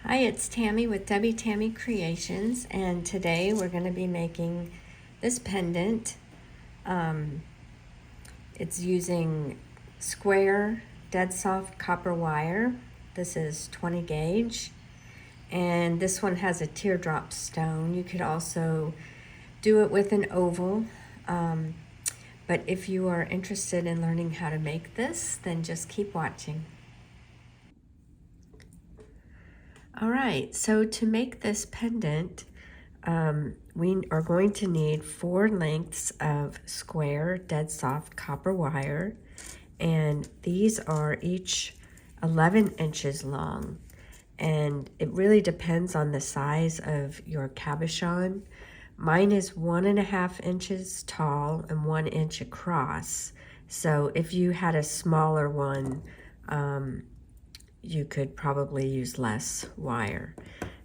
Hi, it's Tammy with Debbie Tammy Creations, and today we're going to be making this pendant. It's using square dead soft copper wire. This is 20 gauge, and this one has a teardrop stone. You could also do it with an oval, but if you are interested in learning how to make this, then just keep watching. All right, so to make this pendant, we are going to need 4 lengths of square dead soft copper wire, and these are each 11 inches long, and it really depends on the size of your cabochon. Mine is 1.5 inches tall and 1 inch across, so if you had a smaller one, you could probably use less wire.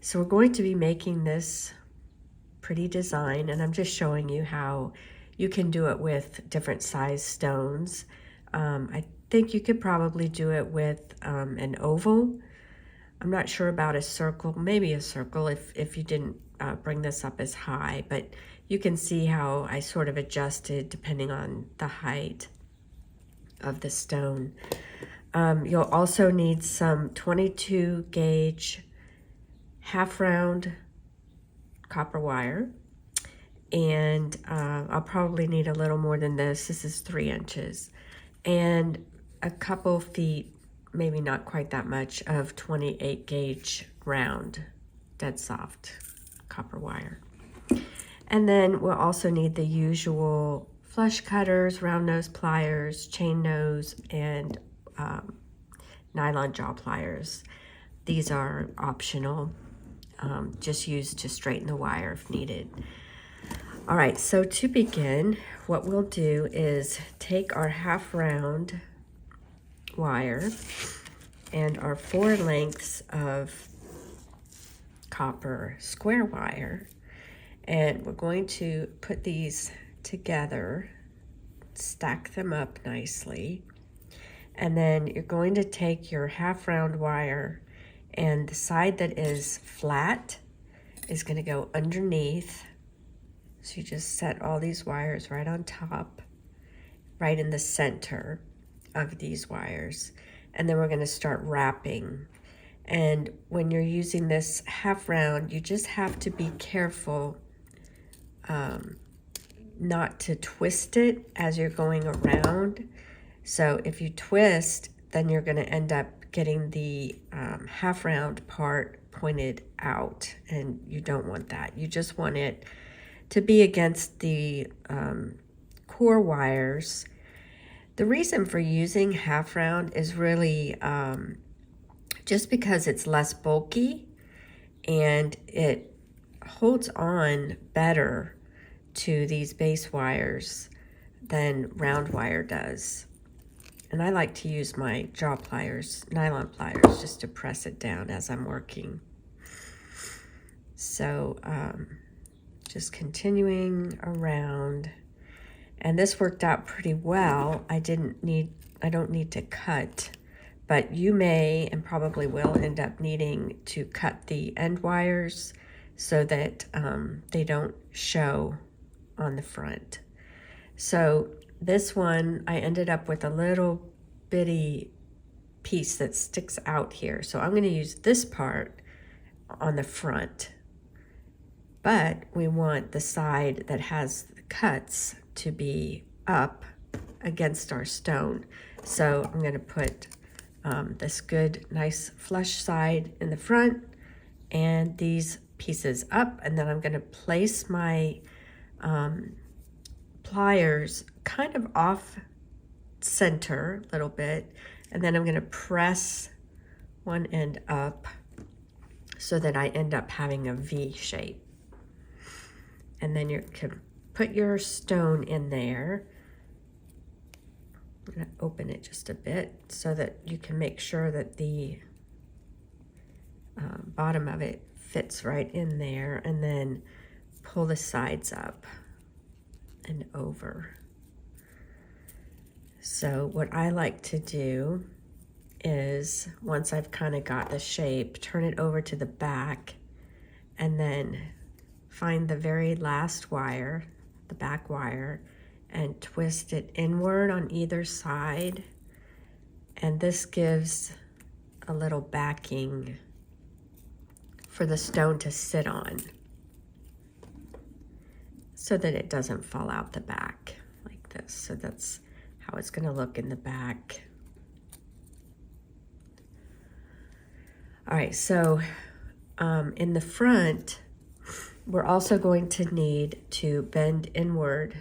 So we're going to be making this pretty design, and I'm just showing you how you can do it with different size stones. I think you could probably do it with an oval. I'm not sure about a circle, maybe a circle if you didn't bring this up as high, but you can see how I sort of adjusted depending on the height of the stone. You'll also need some 22 gauge half round copper wire, and I'll probably need a little more than this. This is 3 inches, and a couple feet, maybe not quite that much, of 28 gauge round dead soft copper wire. And then we'll also need the usual flush cutters, round nose pliers, chain nose, and nylon jaw pliers. These are optional, just used to straighten the wire if needed. All right, so to begin, what we'll do is take our half round wire and our 4 lengths of copper square wire, and we're going to put these together, stack them up nicely, and then you're going to take your half round wire, and the side that is flat is going to go underneath. So you just set all these wires right on top, right in the center of these wires, and then we're going to start wrapping. And when you're using this half round, you just have to be careful not to twist it as you're going around. So if you twist, then you're going to end up getting the half round part pointed out, and you don't want that. You just want it to be against the core wires. The reason for using half round is really just because it's less bulky and it holds on better to these base wires than round wire does. And I like to use my jaw pliers, nylon pliers, just to press it down as I'm working. So just continuing around, and this worked out pretty well. I don't need to cut, but you may and probably will end up needing to cut the end wires so that they don't show on the front. So this one, I ended up with a little bitty piece that sticks out here. So I'm going to use this part on the front, but we want the side that has the cuts to be up against our stone. So I'm going to put this good, nice flush side in the front and these pieces up, and then I'm going to place my pliers kind of off center a little bit, and then I'm going to press one end up so that I end up having a V shape. And then you can put your stone in there. I'm going to open it just a bit so that you can make sure that the bottom of it fits right in there, and then pull the sides up and over. So what I like to do is, once I've kind of got the shape, turn it over to the back and then find the very last wire, the back wire, and twist it inward on either side. And this gives a little backing for the stone to sit on so that it doesn't fall out the back like this. So that's how it's going to look in the back. All right, so in the front, we're also going to need to bend inward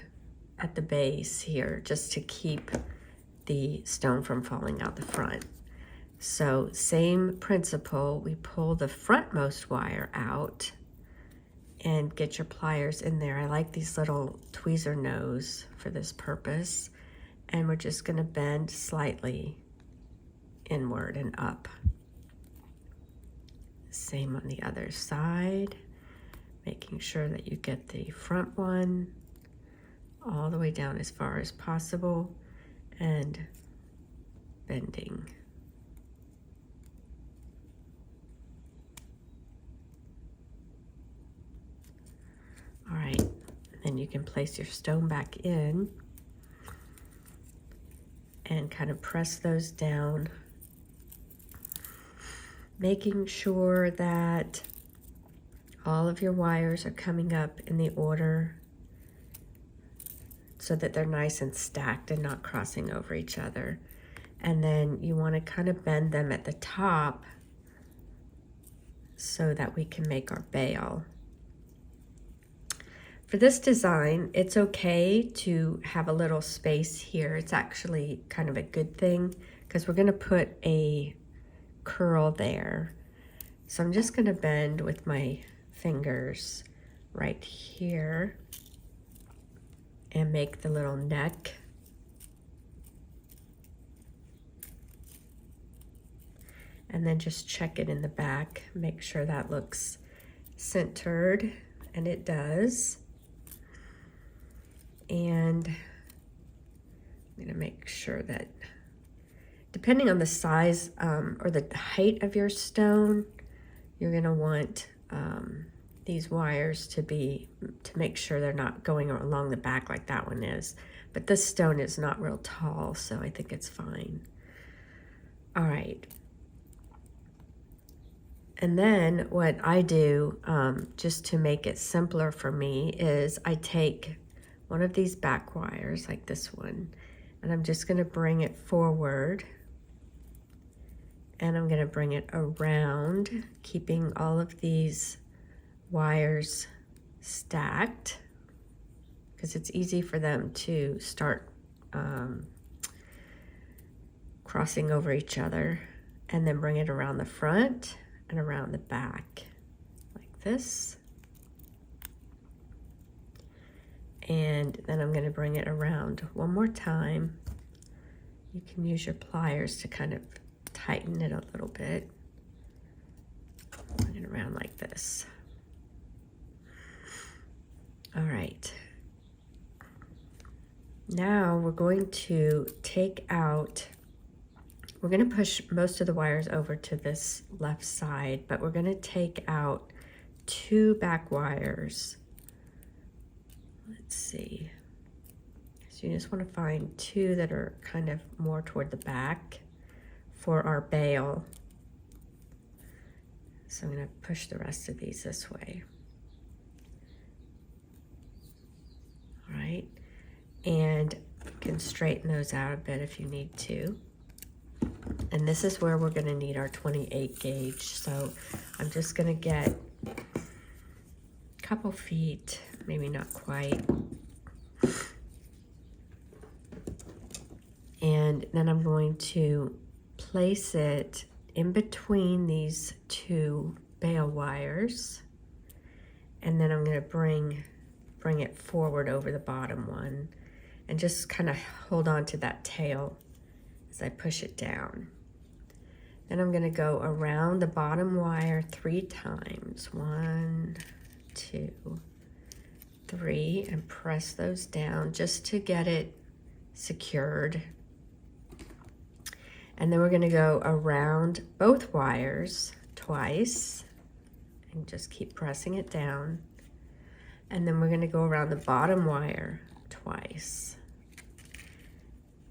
at the base here just to keep the stone from falling out the front. So same principle, we pull the frontmost wire out and get your pliers in there. I like these little tweezer nose for this purpose. And we're just gonna bend slightly inward and up. Same on the other side, making sure that you get the front one all the way down as far as possible and bending. All right, then you can place your stone back in and kind of press those down, making sure that all of your wires are coming up in the order so that they're nice and stacked and not crossing over each other. And then you want to kind of bend them at the top so that we can make our bail. For this design, it's okay to have a little space here. It's actually kind of a good thing because we're going to put a curl there. So I'm just going to bend with my fingers right here and make the little neck. And then just check it in the back, make sure that looks centered, and it does. And I'm gonna make sure that, depending on the size or the height of your stone, you're gonna want these wires to make sure they're not going along the back like that one is. But this stone is not real tall, so I think it's fine. All right. And then what I do, just to make it simpler for me, is I take one of these back wires, like this one, and I'm just gonna bring it forward, and I'm gonna bring it around, keeping all of these wires stacked, because it's easy for them to start crossing over each other, and then bring it around the front and around the back like this. And then I'm going to bring it around one more time. You can use your pliers to kind of tighten it a little bit. Bring it around like this. All right. Now we're going to take out, we're going to push most of the wires over to this left side, but we're going to take out 2 back wires. Let's see. So you just want to find 2 that are kind of more toward the back for our bail. So I'm going to push the rest of these this way. All right. And you can straighten those out a bit if you need to. And this is where we're going to need our 28 gauge. So I'm just going to get a couple feet, maybe not quite. And then I'm going to place it in between these 2 bail wires. And then I'm going to bring it forward over the bottom one and just kind of hold on to that tail as I push it down. Then I'm going to go around the bottom wire 3 times. 1, 2, 3, and press those down just to get it secured. And then we're going to go around both wires twice and just keep pressing it down. And then we're going to go around the bottom wire twice.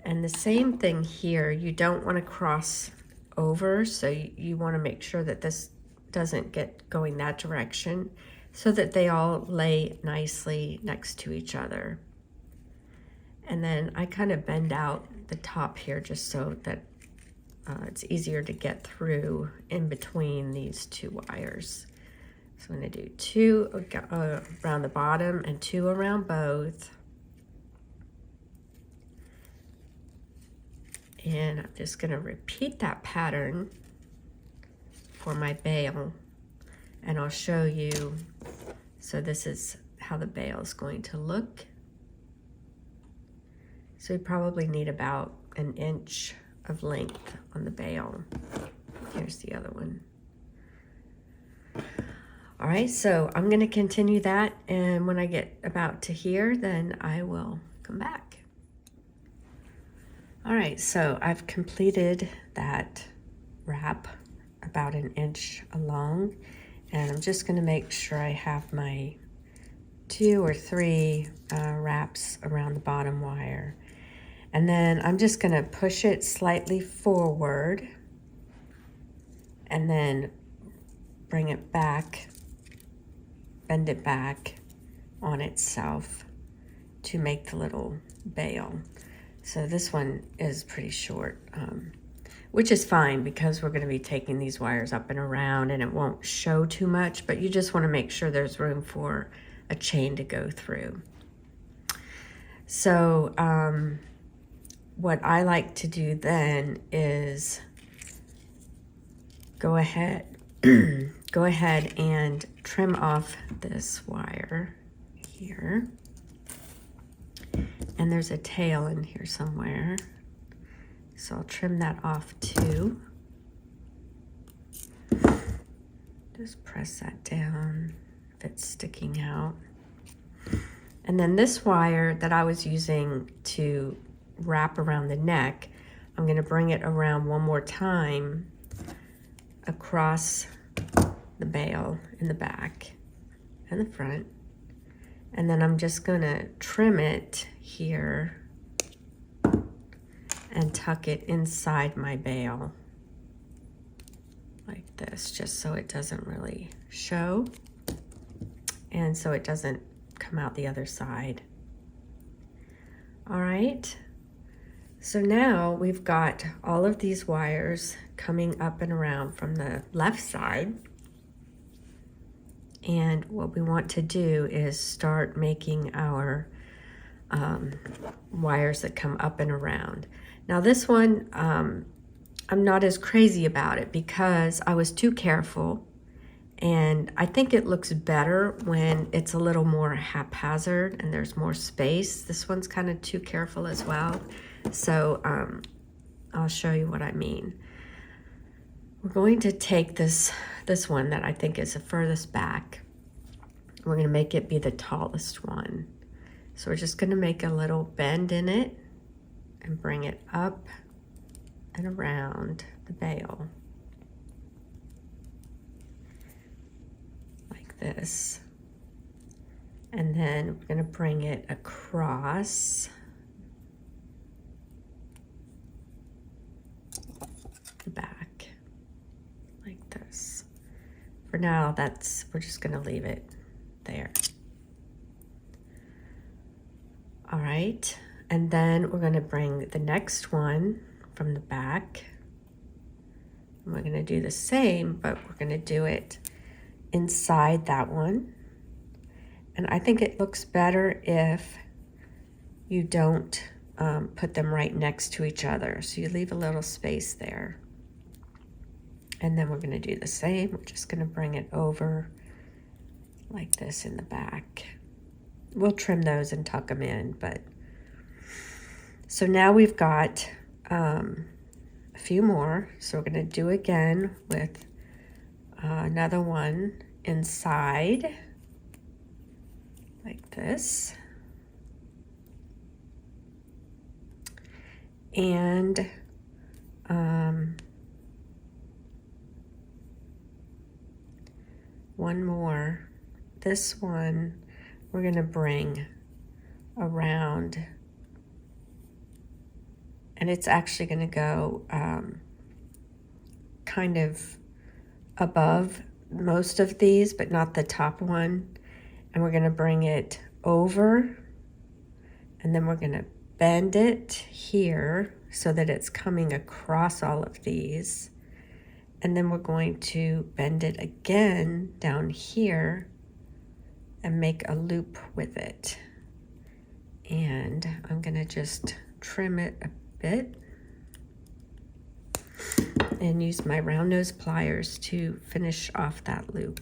And the same thing here, you don't want to cross over, so you want to make sure that this doesn't get going that direction so that they all lay nicely next to each other. And then I kind of bend out the top here just so that it's easier to get through in between these two wires. So I'm going to do 2 around the bottom and 2 around both. And I'm just going to repeat that pattern for my bail, and I'll show you. So this is how the bail is going to look. So we probably need about 1 inch of length on the bail. Here's the other one. All right, so I'm going to continue that, and when I get about to here, then I will come back. All right, so I've completed that wrap about 1 inch along, and I'm just going to make sure I have my 2 or 3 wraps around the bottom wire. And then I'm just going to push it slightly forward and then bring it back, bend it back on itself to make the little bail. So this one is pretty short, which is fine because we're going to be taking these wires up and around and it won't show too much, but you just want to make sure there's room for a chain to go through. So what I like to do then is go ahead and trim off this wire here. And there's a tail in here somewhere. So I'll trim that off too. Just press that down if it's sticking out. And then this wire that I was using to wrap around the neck, I'm going to bring it around one more time across the bail in the back and the front. And then I'm just going to trim it here and tuck it inside my bail like this, just so it doesn't really show and so it doesn't come out the other side. All right, so now we've got all of these wires coming up and around from the left side. And what we want to do is start making our wires that come up and around. Now this one, I'm not as crazy about it because I was too careful, and I think it looks better when it's a little more haphazard and there's more space. This one's kind of too careful as well. So I'll show you what I mean. We're going to take this one that I think is the furthest back. We're going to make it be the tallest one. So we're just going to make a little bend in it and bring it up and around the bail like this. And then we're going to bring it across the back like this. For now, we're just going to leave it there. All right, and then we're going to bring the next one from the back. And we're going to do the same, but we're going to do it inside that one. And I think it looks better if you don't put them right next to each other. So you leave a little space there. And then we're going to do the same. We're just going to bring it over like this in the back. We'll trim those and tuck them in, but so now we've got a few more. So we're going to do again with another one inside like this. And one more. This one we're going to bring around, and it's actually going to go kind of above most of these, but not the top one. And we're going to bring it over, and then we're going to bend it here so that it's coming across all of these. And then we're going to bend it again down here and make a loop with it. And I'm going to just trim it a bit and use my round nose pliers to finish off that loop.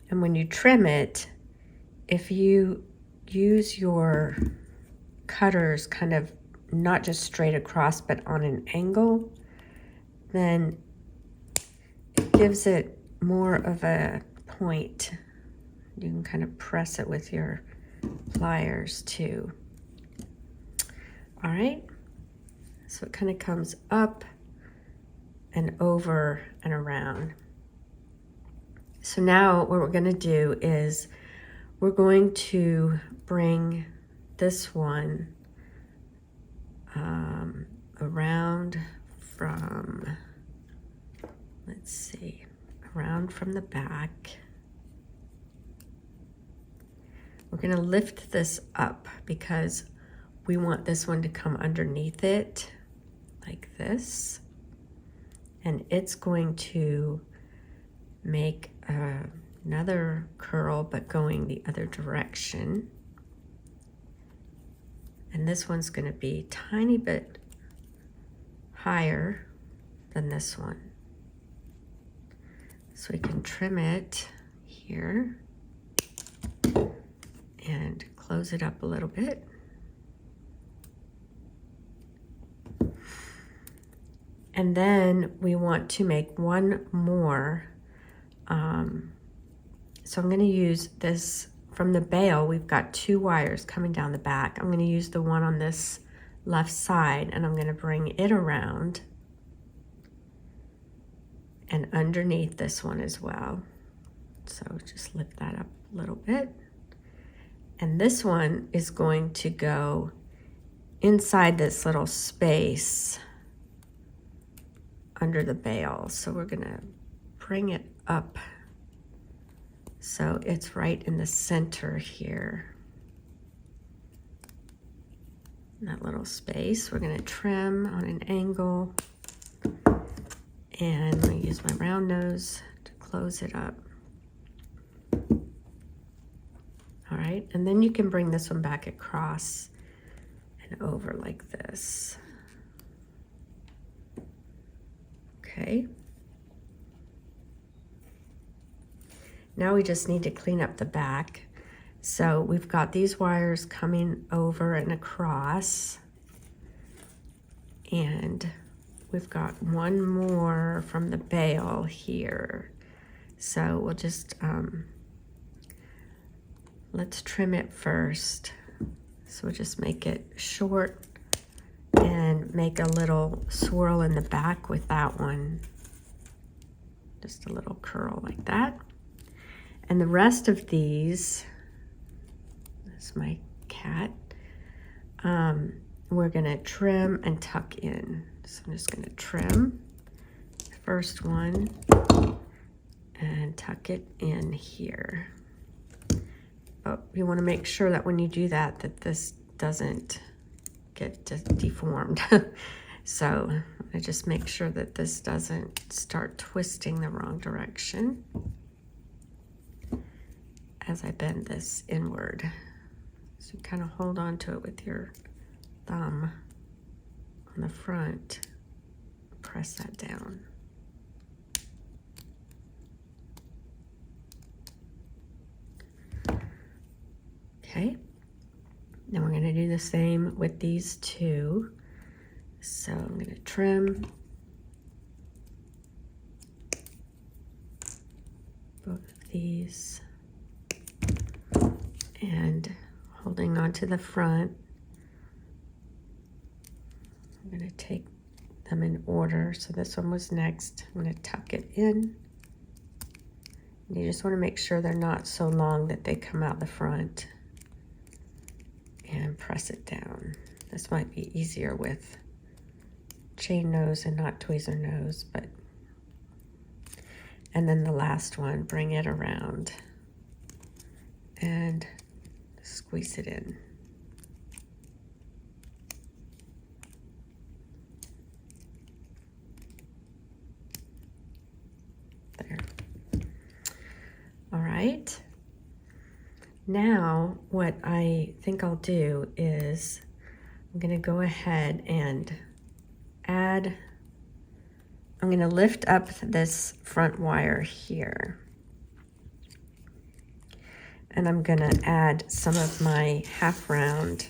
And when you trim it, if you use your cutters kind of not just straight across but on an angle, then it gives it more of a point. You can kind of press it with your pliers too. All right, so it kind of comes up and over and around. So now what we're going to do is we're going to bring this one around from, let's see, around from the back. We're going to lift this up because we want this one to come underneath it like this, and it's going to make another curl but going the other direction. And this one's going to be a tiny bit higher than this one. So we can trim it here and close it up a little bit. And then we want to make one more. So I'm going to use this from the bail. We've got 2 wires coming down the back. I'm going to use the one on this left side, and I'm going to bring it around and underneath this one as well. So just lift that up a little bit. And this one is going to go inside this little space under the bail. So we're going to bring it up so it's right in the center here. In that little space, we're going to trim on an angle, and I'm going to use my round nose to close it up. All right, and then you can bring this one back across and over like this. Okay. Now we just need to clean up the back. So we've got these wires coming over and across, and we've got one more from the bail here. So we'll just, let's trim it first. So we'll just make it short and make a little swirl in the back with that one. Just a little curl like that. And the rest of these, that's my cat, we're gonna trim and tuck in. So I'm just gonna trim the first one and tuck it in here. But you wanna make sure that when you do that, that this doesn't get deformed. So I just make sure that this doesn't start twisting the wrong direction as I bend this inward. So you kind of hold on to it with your thumb on the front, press that down. Okay, then we're gonna do the same with these 2. So I'm gonna trim both of these, and holding on to the front, I'm going to take them in order. So this one was next. I'm going to tuck it in. You just want to make sure they're not so long that they come out the front. And press it down. This might be easier with chain nose and not tweezer nose, but. And then the last one, bring it around and squeeze it in. There. All right. Now, what I think I'll do is I'm going to go ahead and add, I'm going to lift up this front wire here. And I'm going to add some of my half round.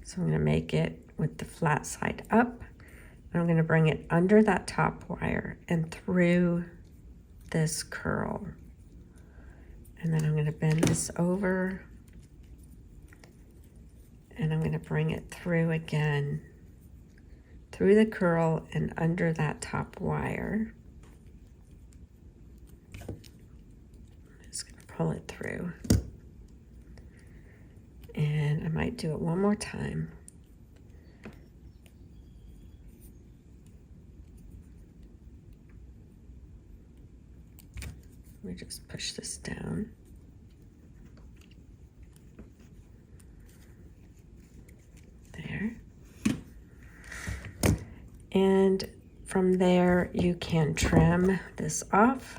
So I'm going to make it with the flat side up. I'm going to bring it under that top wire and through this curl. And then I'm going to bend this over. And I'm going to bring it through again, through the curl and under that top wire. I'm just going to pull it through. And I might do it one more time. Let me just push this down. There. And from there, you can trim this off.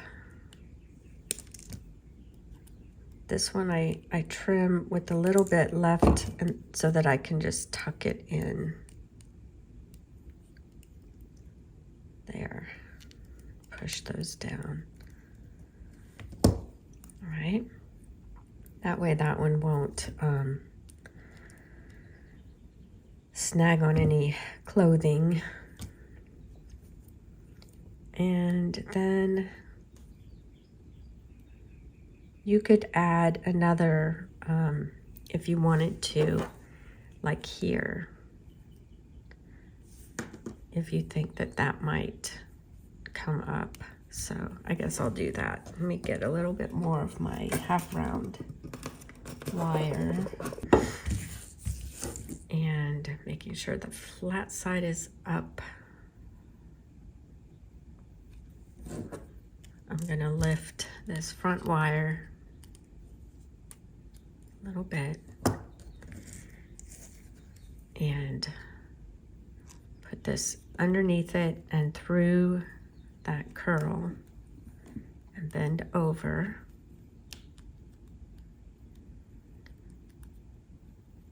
This one I trim with a little bit left and so that I can just tuck it in. There. Push those down. All right. That way that one won't snag on any clothing. And then you could add another, if you wanted to, like here, if you think that that might come up. So I guess I'll do that. Let me get a little bit more of my half round wire and making sure the flat side is up. I'm gonna lift this front wire a little bit and put this underneath it and through that curl and bend over.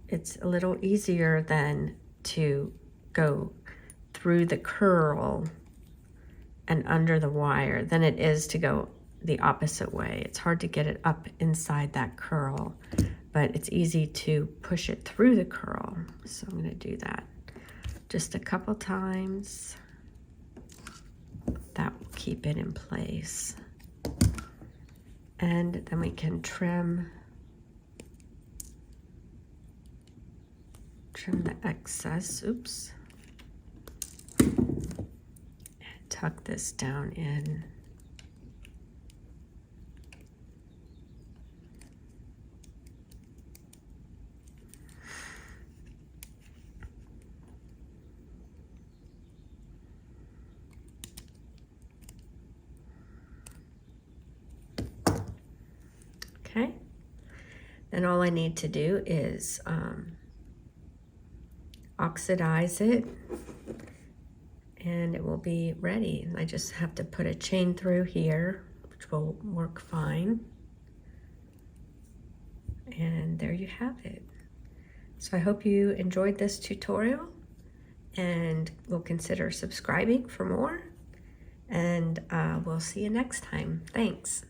It's a little easier than to go through the curl and under the wire than it is to go the opposite way. It's hard to get it up inside that curl, but it's easy to push it through the curl. So I'm gonna do that just a couple times. That will keep it in place. And then we can trim the excess, oops. And tuck this down in. Okay, then all I need to do is oxidize it and it will be ready. I just have to put a chain through here, which will work fine. And there you have it. So I hope you enjoyed this tutorial and will consider subscribing for more. And we'll see you next time. Thanks.